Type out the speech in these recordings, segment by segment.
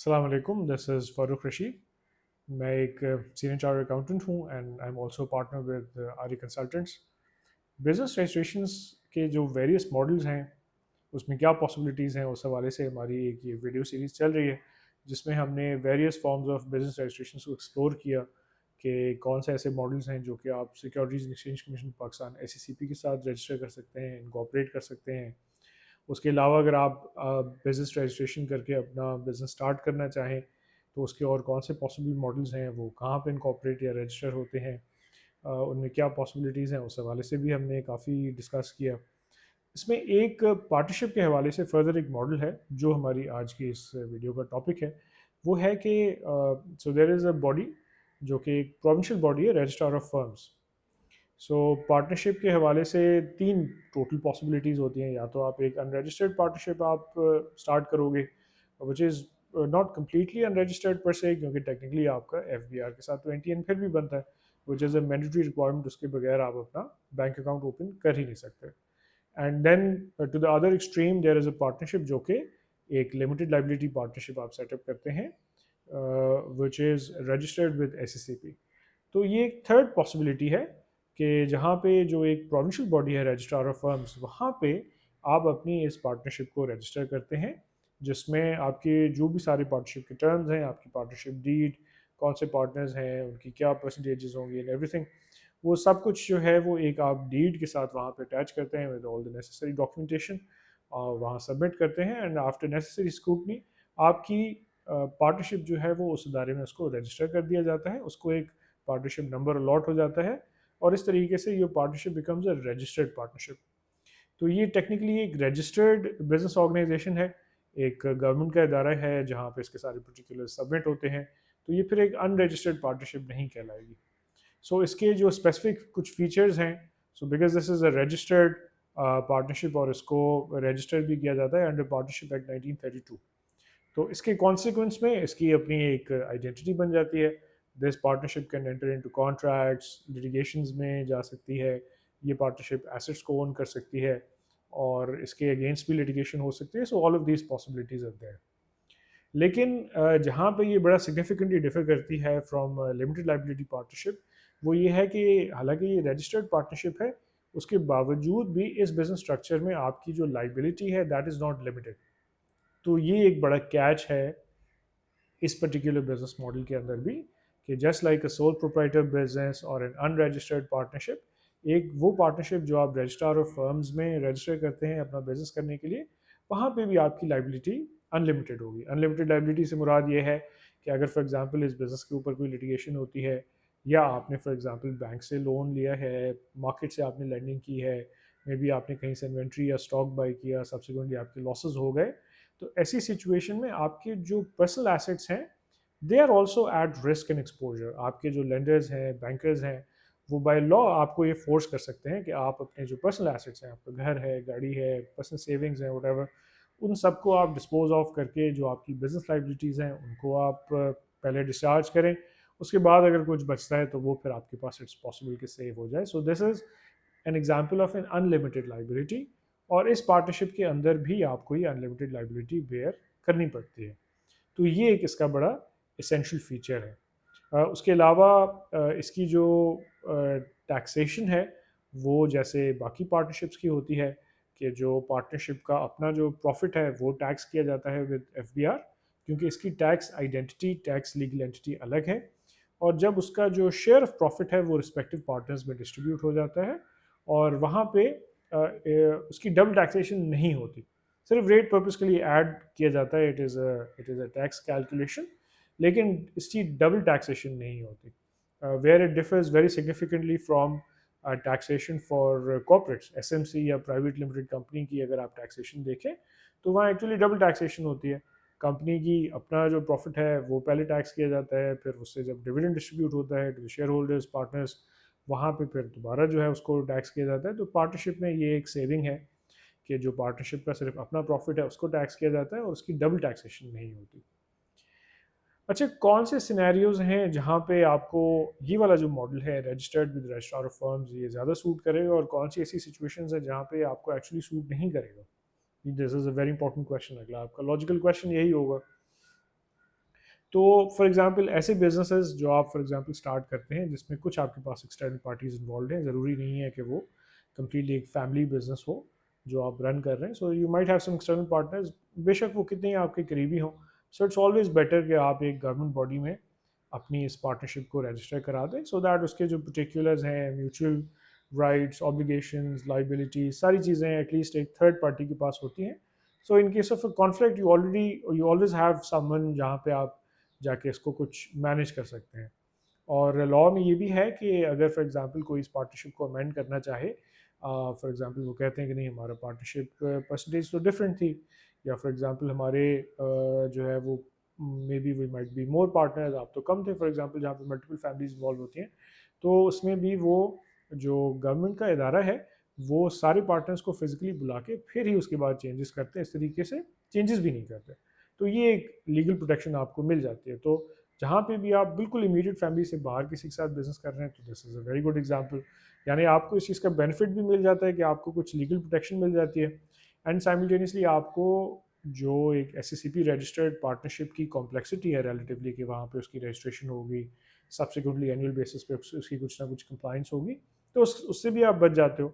अस्सलाम वालेकुम, this is Farooq Rashid. मैं एक सीनियर चार्टर्ड अकाउंटेंट हूँ and I am also partner with आरी कंसल्टेंट्स। बिज़नेस रजिस्ट्रेशंस के जो वेरियस मॉडल्स हैं, उसमें क्या पॉसिबिलिटीज़ हैं, उस हवाले से हमारी एक ये वीडियो सीरीज़ चल रही है, जिसमें हमने various forms of business registrations को एक्सप्लोर किया कि कौन से ऐसे मॉडल्स हैं जो कि आप securities and exchange commission Pakistan SECP के साथ रजिस्टर कर सकते हैं, इनकॉर्पोरेट कर सकते हैं। उसके अलावा अगर आप बिज़नेस रजिस्ट्रेशन करके अपना बिज़नेस स्टार्ट करना चाहें तो उसके और कौन से पॉसिबल मॉडल्स हैं, वो कहाँ पे इनकॉर्पोरेट या रजिस्टर होते हैं, उनमें क्या पॉसिबिलिटीज़ हैं, उस हवाले से भी हमने काफ़ी डिस्कस किया। इसमें एक पार्टनरशिप के हवाले से फर्दर एक मॉडल है जो हमारी आज की इस वीडियो का टॉपिक है। वो है कि so there is a body जो कि एक प्रोविंशियल बॉडी है, registrar of firms. So partnership के हवाले से तीन टोटल पॉसिबिलिटीज़ होती हैं। या तो आप एक अनरजिस्टर्ड पार्टनरशिप आप स्टार्ट करोगे, which is not completely unregistered पर से, क्योंकि टेक्निकली आपका FBR के साथ 20 फिर भी बनता है, which is a mandatory requirement. उसके बगैर आप अपना बैंक अकाउंट ओपन कर ही नहीं सकते। And then to the other extreme there is a partnership जो कि एक लिमिटेड लाइबिलिटी पार्टनरशिप आप सेटअप करते हैं, which is registered with SECP। तो ये एक थर्ड पॉसिबिलिटी है कि जहाँ पे जो एक प्रोविंशियल बॉडी है, रजिस्ट्रार ऑफ फर्म्स, वहाँ पे आप अपनी इस पार्टनरशिप को रजिस्टर करते हैं, जिसमें आपके जो भी सारे पार्टनरशिप के टर्म्स हैं, आपकी पार्टनरशिप डीड, कौन से पार्टनर्स हैं, उनकी क्या परसेंटेजेस होंगी एंड एवरीथिंग, वो सब कुछ जो है वो एक आप डीड के साथ वहाँ पे अटैच करते हैं with all the necessary documentation, और वहाँ सबमिट करते हैं। एंड आफ्टर नेसेसरी स्क्रूटनी आपकी पार्टनरशिप जो है वो उस अदारे में उसको रजिस्टर कर दिया जाता है, उसको एक पार्टनरशिप नंबर अलॉट हो जाता है, और इस तरीके से ये partnership becomes a registered partnership. तो ये टेक्निकली एक रजिस्टर्ड बिजनेस ऑर्गेनाइजेशन है, एक गवर्नमेंट का इदारा है जहाँ पे इसके सारे पर्टिकुलर सबमिट होते हैं। तो ये फिर एक अनरजिस्टर्ड पार्टनरशिप नहीं कहलाएगी। सो इसके जो स्पेसिफिक कुछ फीचर्स हैं, so because this is a registered partnership और इसको रजिस्टर भी किया जाता है अंडर पार्टनरशिप एक्ट 1932। तो इसके कॉन्सिक्वेंस में इसकी अपनी एक आइडेंटिटी बन जाती है। This partnership can enter into contracts, litigations में जा सकती है, ये पार्टनरशिप एसेट्स को ओन कर सकती है, और इसके अगेंस्ट भी लिटिगेशन हो सकती है। So all of these possibilities are there. लेकिन जहाँ पे ये बड़ा सिग्निफिकेंटली डिफर करती है फ्रॉम लिमिटेड लाइबिलिटी पार्टनरशिप, वो ये है कि हालांकि ये रजिस्टर्ड पार्टनरशिप है, उसके बावजूद भी इस बिजनेस स्ट्रक्चर में आपकी जो लाइबिलिटी है दैट इज़ नॉट लिमिटेड। तो ये एक बड़ा कैच है इस पर्टिकुलर बिजनेस मॉडल के अंदर भी, कि just like a sole proprietor business और एन अनरजिस्टर्ड पार्टनरशिप, एक वो पार्टनरशिप जो आप रजिस्ट्रार ऑफ फर्म्स में रजिस्टर करते हैं अपना बिजनेस करने के लिए, वहाँ पे भी आपकी लाइबिलिटी अनलिमिटेड होगी। अनलिमिटेड लाइबिलिटी से मुराद ये है कि अगर फॉर एग्जांपल इस बिज़नेस के ऊपर कोई लिटिगेशन होती है, या आपने फॉर एग्जांपल बैंक से लोन लिया है, मार्केट से आपने लैंडिंग की है, मे बी आपने कहीं से इन्वेंट्री या स्टॉक बाई किया, सब्सिक्वेंटली आपके लॉसेज हो गए, तो ऐसी सिचुएशन में आपके जो पर्सनल एसेट्स हैं they are also at risk and exposure. आपके जो लेंडर्स हैं, बैंकर्स हैं, वो बाय लॉ आपको ये फोर्स कर सकते हैं कि आप अपने जो पर्सनल एसेट्स हैं, आपका घर है, गाड़ी है, पर्सनल सेविंग्स हैं, वट, उन सबको आप डिस्पोज ऑफ करके जो आपकी बिजनेस लाइबिलिटीज़ हैं उनको आप पहले डिस्चार्ज करें। उसके बाद अगर कुछ बचता है तो वो फिर आपके पास इट्स पॉसिबल कि सेव हो जाए। So this is an example of an unlimited liability, और इस पार्टनरशिप के अंदर भी आपको ये अनलिमिटेड लाइबिलिटी बेयर करनी पड़ती है। तो ये एक इसका बड़ा इसेंशियल फीचर है। उसके अलावा इसकी जो टैक्सेशन है वो जैसे बाकी पार्टनरशिप्स की होती है, कि जो पार्टनरशिप का अपना जो प्रॉफिट है वो टैक्स किया जाता है विद FBR, क्योंकि इसकी tax identity, tax legal entity अलग है। और जब उसका जो शेयर ऑफ प्रॉफिट है वो रिस्पेक्टिव पार्टनर्स में डिस्ट्रीब्यूट हो जाता है, और वहाँ पे उसकी डबल टैक्सेशन नहीं होती, सिर्फ रेट पर्पज़ के लिए ऐड किया जाता है। It is a tax calculation, लेकिन इसकी डबल टैक्सेशन नहीं होती। Where it differs very significantly from taxation for corporates, SMC या प्राइवेट लिमिटेड कंपनी की अगर आप टैक्सेशन देखें तो वहाँ एक्चुअली डबल टैक्सेशन होती है। कंपनी की अपना जो प्रॉफिट है वो पहले टैक्स किया जाता है, फिर उससे जब डिविडेंड डिस्ट्रीब्यूट होता है टू शेयर होल्डर्स, पार्टनर्स, वहाँ पे फिर दोबारा जो है उसको टैक्स किया जाता है। तो पार्टनरशिप में ये एक सेविंग है कि जो पार्टनरशिप का सिर्फ अपना प्रॉफिट है उसको टैक्स किया जाता है और उसकी डबल टैक्सेशन नहीं होती। अच्छा, कौन से सिनेरियोज हैं जहाँ पे आपको ये वाला जो मॉडल है registered with registrar of firms ये ज़्यादा सूट करेगा, और कौन सी ऐसी सिचुएशंस है जहाँ पे आपको एक्चुअली सूट नहीं करेगा? This is a very important question. अगला आपका लॉजिकल क्वेश्चन यही होगा تو فار ایگزامپل ایسے بزنسز جو آپ فار ایگزامپل اسٹارٹ کرتے ہیں جس میں کچھ آپ کے پاس ایکسٹرنل پارٹیز انوالوڈ ہیں، ضروری نہیں ہے کہ وہ کمپلیٹلی ایک فیملی بزنس ہو جو آپ رن کر رہے ہیں. So you might have some external partners, بے شک وہ کتنے ہی آپ کے قریبی ہوں. سو اٹس آلویز بیٹر کہ آپ ایک گورنمنٹ باڈی میں اپنی اس پارٹنرشپ کو رجسٹر کرا دیں، سو دیٹ اس کے جو پرٹیکولرز ہیں، میوچل رائٹس، آبلیگیشنز، لائبلٹیز، ساری چیزیں ایٹ لیسٹ ایک تھرڈ پارٹی کے پاس ہوتی ہیں. So in case of conflict you always have someone جہاں پہ آپ جا کے اس کو کچھ مینیج کر سکتے ہیں. اور لاء میں یہ بھی ہے کہ اگر فار ایگزامپل کوئی اس پارٹنرشپ کو امینڈ کرنا چاہے، فار ایگزامپل وہ کہتے ہیں کہ نہیں ہمارا پارٹنرشپ پرسنٹیج تو ڈفرینٹ تھی، یا فار ایگزامپل ہمارے جو ہے وہ maybe we might be more partners, آپ تو کم تھے فار ایگزامپل جہاں پہ ملٹیپل فیملیز انوالو ہوتی ہیں، تو اس میں بھی وہ جو گورنمنٹ کا ادارہ ہے وہ سارے پارٹنرز کو فزیکلی بلا کے پھر ہی اس کے بعد چینجز کرتے ہیں، اس طریقے سے چینجز بھی نہیں کرتے. تو یہ ایک لیگل پروٹیکشن آپ کو مل جاتی ہے. تو جہاں پہ بھی آپ بالکل امیڈیٹ فیملی سے باہر کسی کے ساتھ بزنس کر رہے ہیں تو دس از اے ویری گڈ ایگزامپل. یعنی آپ کو اس چیز کا بینیفٹ بھی مل جاتا ہے کہ آپ کو کچھ لیگل پروٹیکشن مل جاتی ہے، اینڈ سائملٹینیسلی آپ کو جو ایک S E C P registered partnership کی کمپلیکسٹی ہے ریلیٹیولی کہ وہاں پہ اس کی رجسٹریشن ہوگی سبسیکوئنٹلی اینوئل بیسس پہ اس کی کچھ نہ کچھ کمپلائنس ہوگی، تو اس سے بھی آپ بچ جاتے ہو.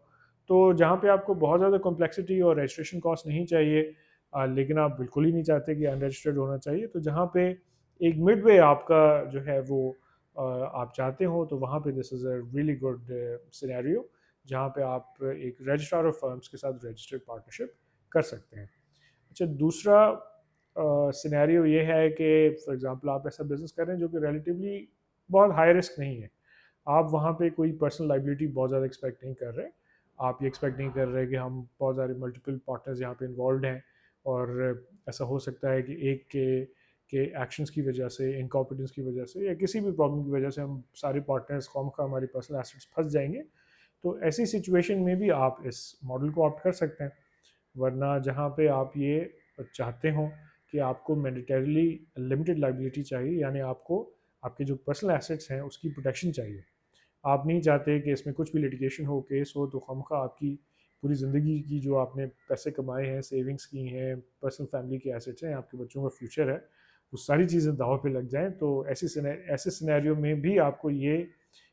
تو جہاں پہ آپ کو بہت زیادہ کمپلیکسٹی اور رجسٹریشن کاسٹ نہیں چاہیے، لیکن آپ بالکل ہی نہیں چاہتے کہ ان رجسٹرڈ ہونا چاہیے، تو جہاں پہ ایک مڈ وے آپ کا جو ہے وہ آپ چاہتے ہو، تو وہاں پہ دس از اے ریئلی گڈ سینیریو جہاں پہ آپ ایک رجسٹرار آف فرمس کے ساتھ رجسٹرڈ پارٹنرشپ کر سکتے ہیں. اچھا، دوسرا سینیریو یہ ہے کہ فار ایگزامپل آپ ایسا بزنس کر رہے ہیں جو کہ ریلیٹیولی بہت ہائی رسک نہیں ہے. آپ وہاں پہ کوئی پرسنل لائبلٹی بہت زیادہ ایکسپیکٹ نہیں کر رہے، آپ یہ ایکسپیکٹ نہیں کر رہے کہ ہم بہت سارے ملٹیپل پارٹنرز یہاں پہ انوالوڈ ہیں، اور ایسا ہو سکتا ہے کہ ایک کے ایکشنز کی وجہ سے، انکمپیٹنس کی وجہ سے، یا کسی بھی پرابلم کی وجہ سے ہم سارے پارٹنرز خواہ ہماری پرسنل ایسٹس پھنس جائیں گے. تو ایسی سچویشن میں بھی آپ اس ماڈل کو آپٹ کر سکتے ہیں. ورنہ جہاں پہ آپ یہ چاہتے ہوں کہ آپ کو مینڈیٹریلی لمیٹڈ لائبلٹی چاہیے، یعنی آپ کو آپ کے جو پرسنل ایسٹس ہیں اس کی پروٹیکشن چاہیے، آپ نہیں چاہتے کہ اس میں کچھ بھی لٹیگیشن ہو، کیس ہو، تو خواہ آپ کی پوری زندگی کی جو آپ نے پیسے کمائے ہیں، سیونگس کی ہیں، پرسنل فیملی کے ایسٹس ہیں، آپ کے بچوں کا فیوچر ہے، وہ ساری چیزیں داؤ پہ لگ جائیں. تو ایسے سینیریو میں بھی آپ کو یہ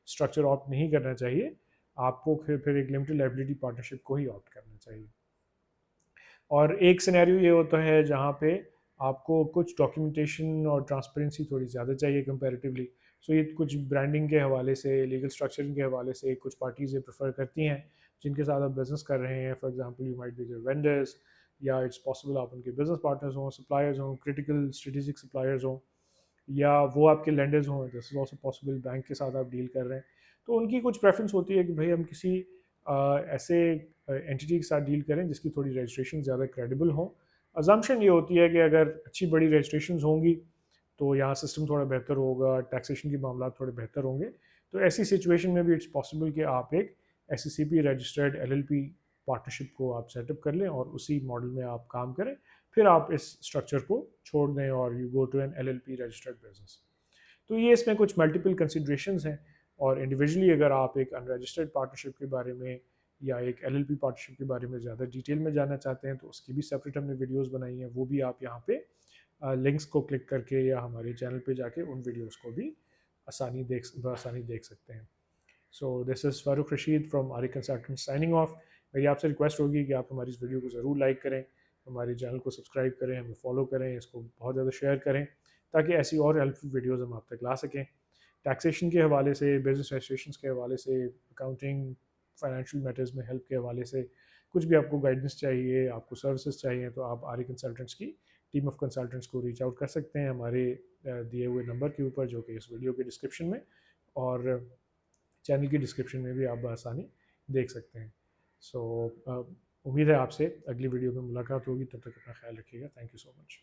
اسٹرکچر آپٹ نہیں کرنا چاہیے، آپ کو پھر ایک لمیٹڈ لائبلٹی پارٹنرشپ کو ہی آپٹ کرنا چاہیے. اور ایک سینیریو یہ ہوتا ہے جہاں پہ آپ کو کچھ ڈاکیومنٹیشن اور ٹرانسپیرنسی تھوڑی زیادہ چاہیے کمپیریٹیولی. سو یہ کچھ برانڈنگ کے حوالے سے، لیگل اسٹرکچرنگ کے حوالے سے کچھ پارٹیز یہ پریفر کرتی ہیں جن کے ساتھ آپ بزنس کر رہے ہیں. For example you might be there vendors, یا اٹس پاسبل آپ ان کے بزنس پارٹنرز ہوں، سپلائرز ہوں، کرٹیکل اسٹریٹجک سپلائرز ہوں، یا وہ آپ کے لینڈرز ہوں. This is also possible bank کے ساتھ آپ ڈیل کر رہے ہیں. تو ان کی کچھ پریفرنس ہوتی ہے کہ بھائی ہم کسی ایسے اینٹی کے ساتھ ڈیل کریں جس کی تھوڑی رجسٹریشن زیادہ کریڈیبل ہوں. ازمپشن یہ ہوتی ہے کہ اگر اچھی بڑی رجسٹریشنز ہوں گی تو یہاں سسٹم تھوڑا بہتر ہوگا، ٹیکسیشن کے معاملات تھوڑے بہتر ہوں گے. تو ایسی سچویشن میں بھی اٹس پاسبل کہ آپ ایک S E C P registered L L P partnership کو آپ سیٹ اپ کر لیں اور اسی ماڈل میں آپ کام کریں، پھر آپ اس اسٹرکچر کو چھوڑ دیں اور you go to an L L P registered business. تو یہ اس میں کچھ ملٹیپل کنسیڈریشنز ہیں، اور انڈیویجولی اگر آپ ایک ان رجسٹرڈ پارٹنرشپ کے بارے میں یا ایک ایل ایل پی پارٹنرشپ کے بارے میں زیادہ ڈیٹیل میں جاننا چاہتے ہیں تو اس کی بھی سپریٹ ہم نے ویڈیوز بنائی ہیں، وہ بھی آپ یہاں پہ لنکس کو کلک کر کے یا ہمارے چینل پہ جا کے ان ویڈیوز کو بھی بآسانی دیکھ سکتے ہیں. سو دس از فاروق رشید فرام آری کنسلٹنٹ سائننگ آف. میری آپ سے ریکویسٹ ہوگی کہ آپ ہماری اس ویڈیو کو ضرور لائک کریں، ہمارے چینل کو سبسکرائب کریں، ہمیں فالو کریں، اس کو بہت زیادہ شیئر کریں تاکہ ایسی اور ہیلپ فل ویڈیوز ہم آپ تک لا سکیں. ٹیکسیشن کے حوالے سے، بزنس رجسٹریشنس کے حوالے سے، اکاؤنٹنگ، فائنینشیل میٹرز میں ہیلپ کے حوالے سے کچھ بھی آپ کو گائیڈنس چاہیے، آپ کو سروسز چاہیے، تو آپ آری کنسلٹنٹس کی ٹیم آف کنسلٹنٹس کو ریچ آؤٹ کر سکتے ہیں ہمارے دیے ہوئے نمبر کے اوپر جو کہ اس ویڈیو کے ڈسکرپشن میں اور چینل کی ڈسکرپشن میں بھی آپ بآسانی دیکھ سکتے ہیں. سو امید ہے آپ سے اگلی ویڈیو میں ملاقات ہوگی، تب تک اپنا خیال رکھیے گا. Thank you so much.